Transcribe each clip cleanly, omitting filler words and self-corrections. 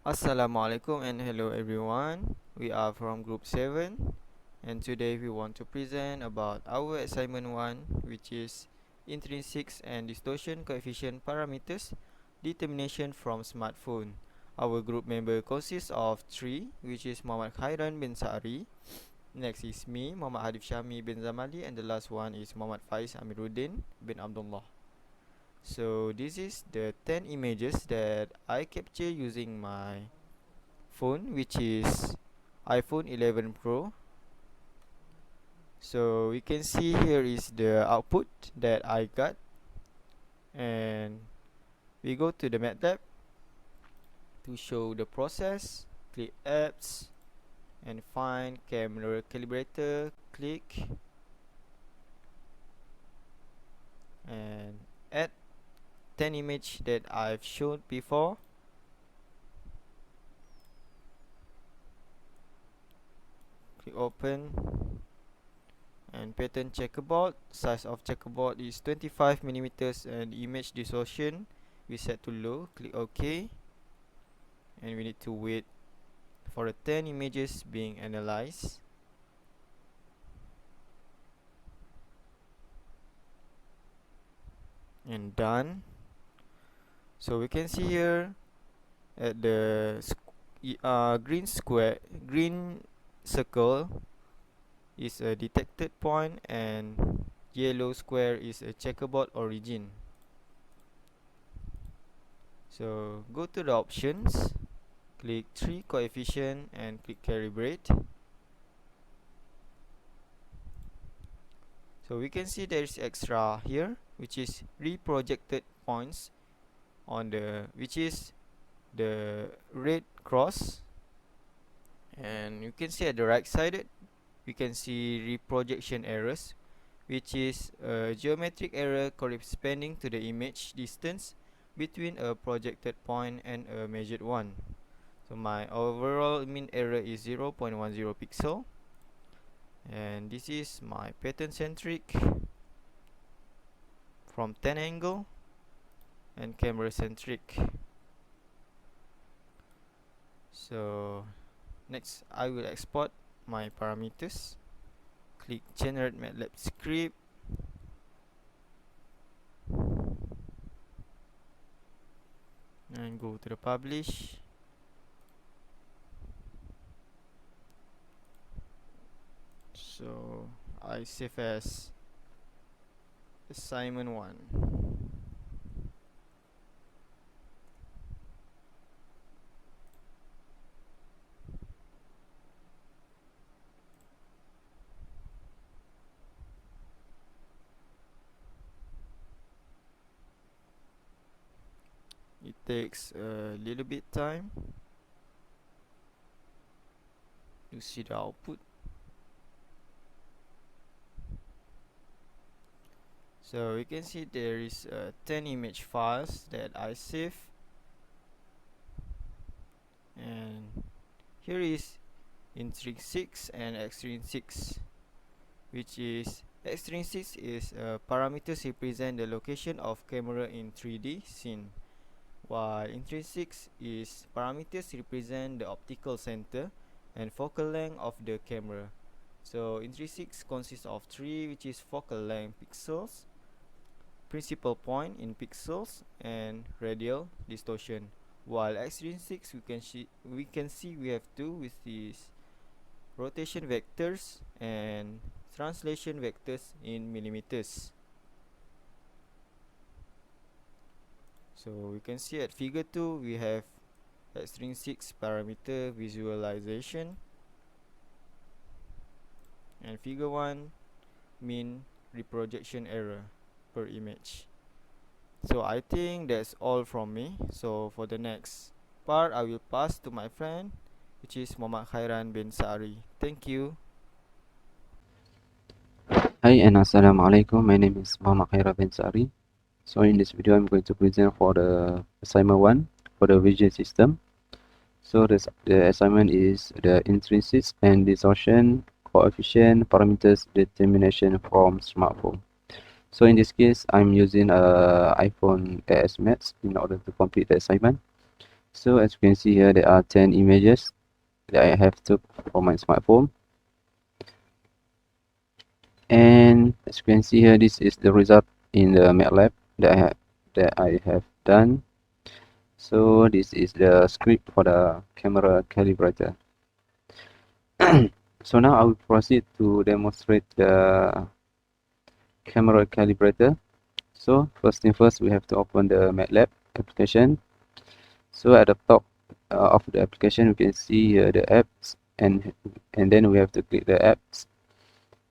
Assalamualaikum and hello everyone. We are from group 7 and today we want to present about our assignment 1, which is intrinsic and distortion coefficient parameters determination from smartphone. Our group member consists of 3, which is Muhammad Khairan bin Sa'ari. Next is me, Muhammad Hadif Syami bin Zamali, and the last one is Muhammad Faiz Amiruddin bin Abdullah. So this is the 10 images that I capture using my phone, which is iPhone 11 Pro. So we can see here is the output that I got, and we go to the MATLAB to show the process. Click apps and find camera calibrator, click and add 10 image that I've showed before. Click open and pattern checkerboard. Size of checkerboard is 25mm and image distortion we set to low. Click OK, and we need to wait for the 10 images being analyzed. And done. So we can see here at the green circle is a detected point and yellow square is a checkerboard origin. So go to the options, click 3 coefficient and click calibrate. So we can see there is extra here, which is reprojected points on which is the red cross, and you can see at the right side we can see reprojection errors, which is a geometric error corresponding to the image distance between a projected point and a measured one. So my overall mean error is 0.10 pixel, and this is my pattern centric from 10 angle and camera centric. So next I will export my parameters. Click generate MATLAB script, and go to the publish. So I save as assignment 1. It takes a little bit time to see the output. So we can see there is 10 image files that I save, and here is intrinsic and extrinsic, which is extrinsic is parameters represent the location of camera in 3D scene, while intrinsic is parameters represent the optical center and focal length of the camera. So intrinsic consists of 3, which is focal length pixels, principal point in pixels, and radial distortion. While extrinsic we can see we have 2, with these rotation vectors and translation vectors in millimeters. So we can see at figure 2 we have extrinsic parameter visualization, and figure 1 mean reprojection error per image. So I think that's all from me. So for the next part I will pass to my friend, which is Muhammad Khairan bin Sa'ari. Thank you. Hi and Assalamualaikum. My name is Muhammad Khaira bin Sari. So in this video I'm going to present for the assignment 1 for the vision system. So the assignment is the intrinsic and distortion coefficient parameters determination from smartphone. So in this case I'm using iPhone AS Max in order to complete the assignment. So as you can see here, there are 10 images that I have took from my smartphone. And as you can see here, this is the result in the MATLAB that I have done. So this is the script for the camera calibrator. So now I will proceed to demonstrate the camera calibrator. So first thing first, we have to open the MATLAB application. So at the top of the application, we can see the apps, and then we have to click the apps,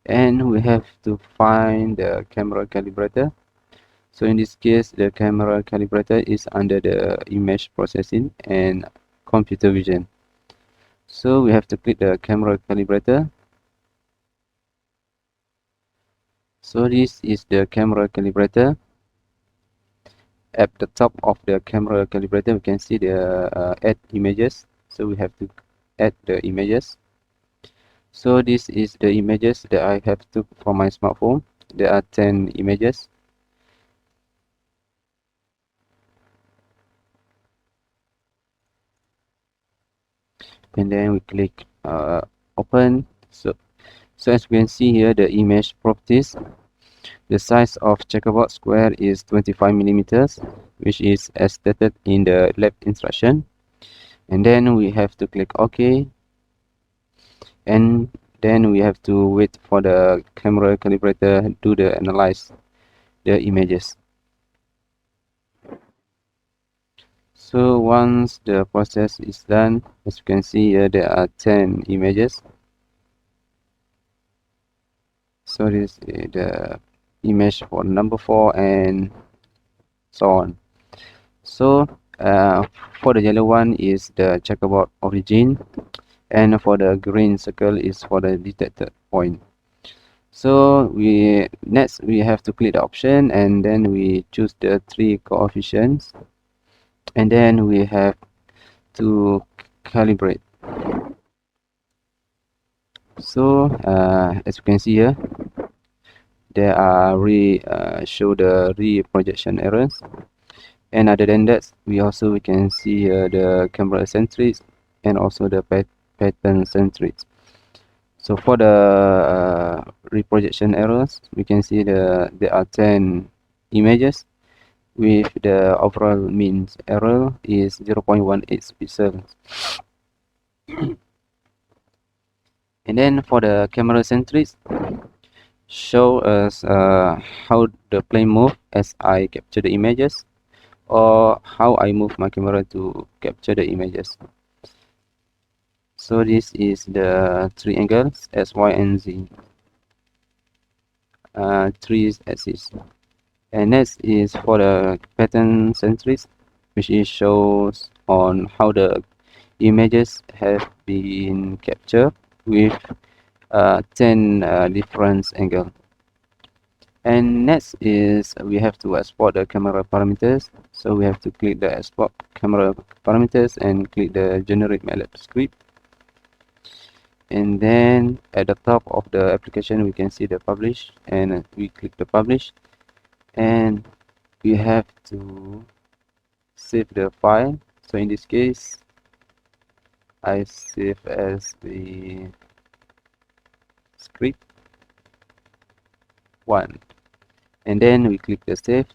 and we have to find the camera calibrator. So in this case, the camera calibrator is under the image processing and computer vision. So we have to click the camera calibrator. So this is the camera calibrator. At the top of the camera calibrator, we can see the add images. So we have to add the images. So this is the images that I have took from my smartphone. There are 10 images. And then we click open. So as you can see here, the image properties, the size of checkerboard square is 25 millimeters, which is as stated in the lab instruction. And then we have to click OK, and then we have to wait for the camera calibrator do the analyze the images. So once the process is done, as you can see here, there are 10 images. So this is the image for number 4 and so on. So for the yellow one is the checkerboard origin, and for the green circle is for the detected point. So next we have to click the option, and then we choose the 3 coefficients, and then we have to calibrate. So as you can see here, there are show the reprojection errors, and other than that, we can see the camera centrics and also the pattern centrics. So for the reprojection errors, we can see there are 10 images with the overall mean error is 0.18 pixels. And then for the camera centrics, show us how the plane move as I capture the images, or how I move my camera to capture the images. So this is the 3 angles, S, Y, and Z, 3 axes. And next is for the pattern centrics, which is shows on how the images have been captured with 10 different angles. And next is we have to export the camera parameters. So we have to click the export camera parameters and click the generate MATLAB script. And then at the top of the application, we can see the publish, and we click the publish, and we have to save the file. So in this case, I save as the script 1, and then we click the save.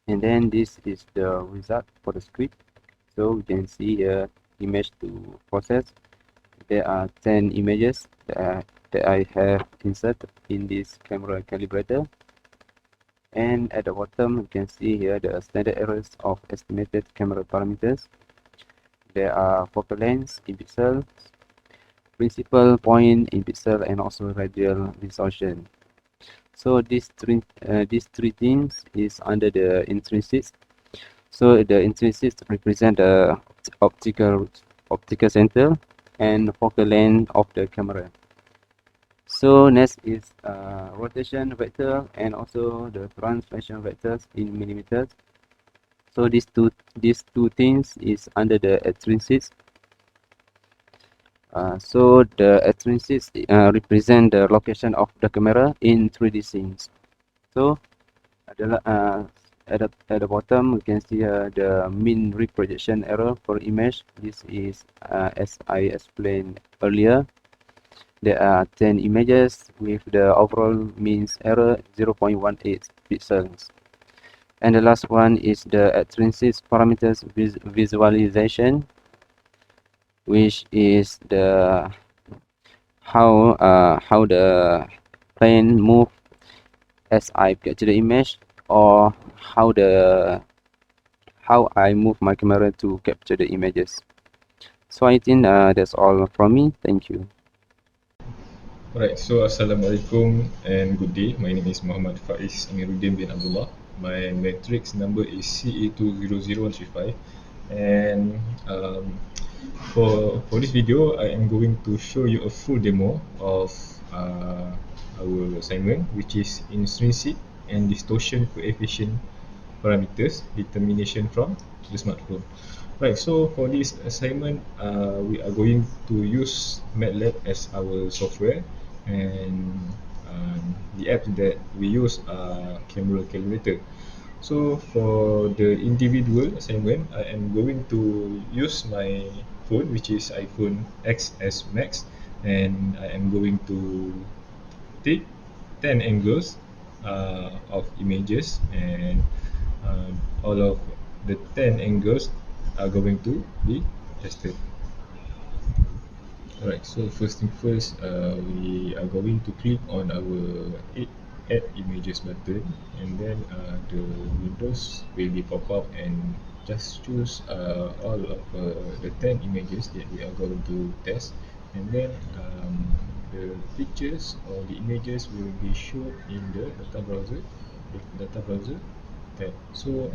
And then this is the result for the script. So we can see here image to process. There are 10 images that I have inserted in this camera calibrator. And at the bottom, you can see here the standard errors of estimated camera parameters. There are focal length in pixels, principal point in pixel, and also radial distortion. So these three things is under the intrinsic. So the intrinsic represent the optical center and focal length of the camera. So next is rotation vector and also the translation vectors in millimeters. So these two things is under the extrinsic. So the extrinsic represent the location of the camera in 3D scenes. So at the bottom we can see the mean reprojection error per image. This is as I explained earlier. There are 10 images with the overall means error 0.18 pixels. And the last one is the extrinsic parameters visualization, which is the how the plane move as I capture the image, or how I move my camera to capture the images. So I think that's all from me. Thank you. Alright, so Assalamualaikum and good day. My name is Muhammad Faiz Amiruddin bin Abdullah. My matrix number is CA200135, and for this video, I am going to show you a full demo of our assignment, which is intrinsic and distortion coefficient parameters determination from the smartphone. Right, so for this assignment, we are going to use MATLAB as our software, and the app that we use are camera calculator. So for the individual assignment, I am going to use my phone, which is iPhone XS Max, and I am going to take 10 angles of images, and all of the 10 angles are going to be tested. Alright, so first thing first, we are going to click on our add images button, and then the windows will be pop up, and just choose all of the 10 images that we are going to test, and then the pictures or the images will be shown in the data browser tab. So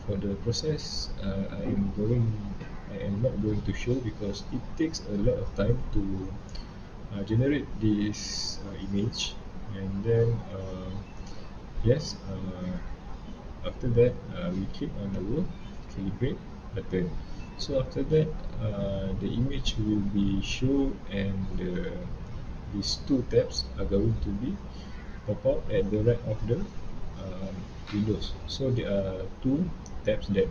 for the process, I am not going to show because it takes a lot of time to generate this image, and then yes, after that we click on our calibrate button. So after that, the image will be shown, and these two tabs are going to be pop up at the right of the windows. So there are two tabs that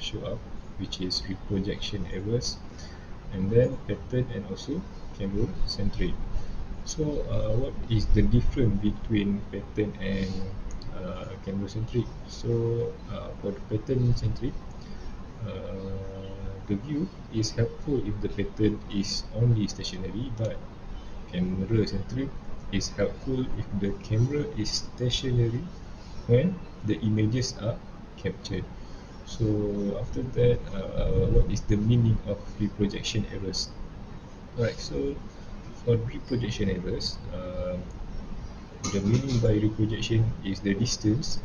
show up, which is reprojection errors, and then pattern, and also camera centric. So what is the difference between pattern and camera centric? So for the pattern centric, the view is helpful if the pattern is only stationary, but camera centric is helpful if the camera is stationary when the images are captured. So after that, what is the meaning of reprojection errors? Right, so for reprojection errors, the meaning by reprojection is the distance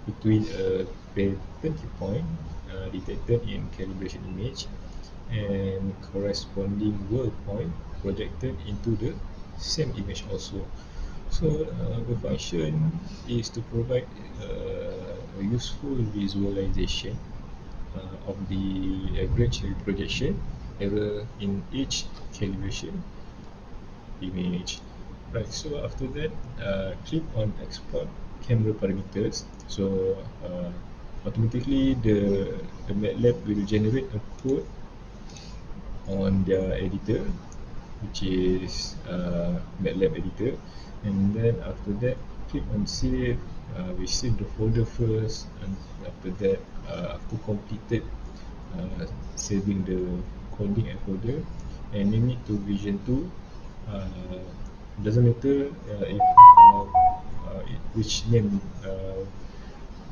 between a pattern point detected in calibration image and corresponding world point projected into the same image also. So the function is to provide a useful visualization of the average reprojection error in each calibration image. Right, so after that, click on export camera parameters. So automatically the MATLAB will generate a code on their editor, which is MATLAB editor, and then after that click on save. We save the folder first, and after that, after completed saving the coding and folder, and name it to Vision 2. Doesn't matter if which name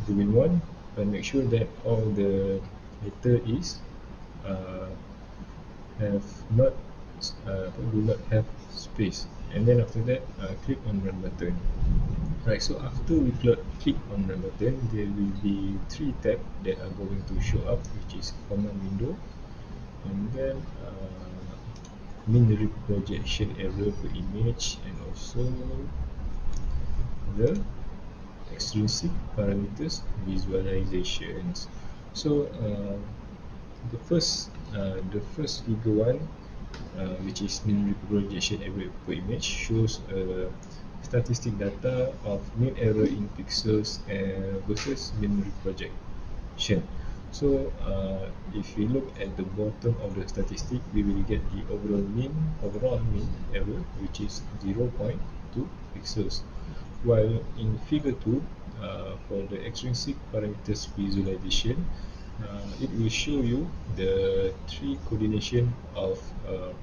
do we want, but make sure that all the letter is uh, have not do not have space, and then after that click on run button. Right, so after we click on run button, there will be three tabs that are going to show up, which is command window, and then mean reprojection error per image, and also the extrinsic parameters visualizations. So the first figure one, which is mean reprojection error per image, shows statistic data of mean error in pixels versus mean reprojection. So if we look at the bottom of the statistic, we will get the overall mean error, which is 0.2 pixels. While in figure 2, for the extrinsic parameters visualization, it will show you the three coordination of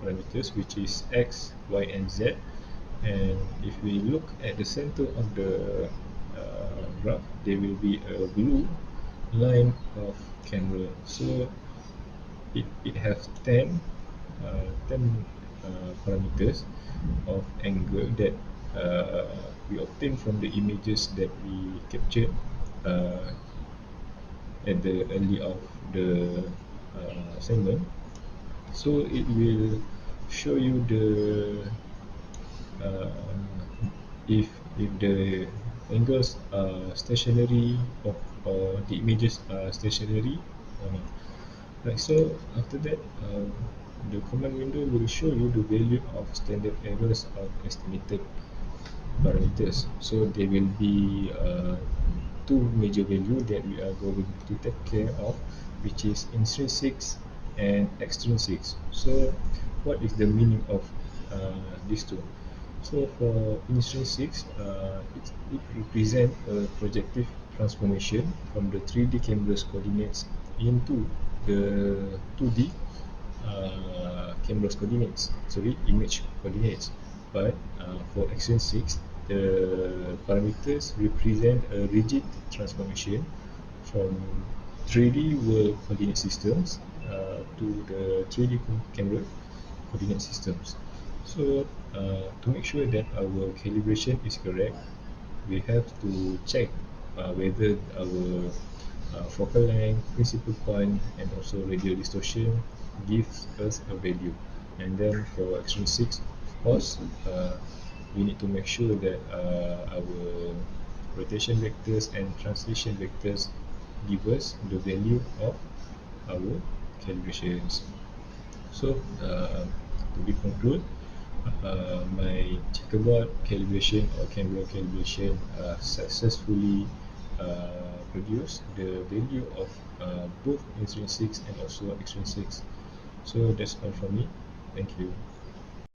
parameters, which is x, y, and z. And if we look at the center of the graph, there will be a blue line of camera. So it has 10 parameters of angle that we obtain from the images that we captured uh, at the early of the assignment. So it will show you the uh, if the angles are stationary, or the images are stationary or not. Like so, after that, the command window will show you the value of standard errors of estimated parameters. So there will be two major values that we are going to take care of, which is intrinsic and extrinsic. So what is the meaning of these two? So for intrinsic, it represents a projective transformation from the 3D camera's coordinates into the 2D camera's coordinates, sorry, image coordinates. But for extrinsic, the parameters represent a rigid transformation from 3D world coordinate systems to the 3D camera coordinate systems. So to make sure that our calibration is correct, we have to check whether our focal length, principal point, and also radial distortion gives us a value. And then for extrinsic, of course, we need to make sure that our rotation vectors and translation vectors give us the value of our calibrations. So to be conclude, my checkerboard calibration or camera calibration successfully produce the value of both intrinsic and also extrinsic. So that's all from me. Thank you.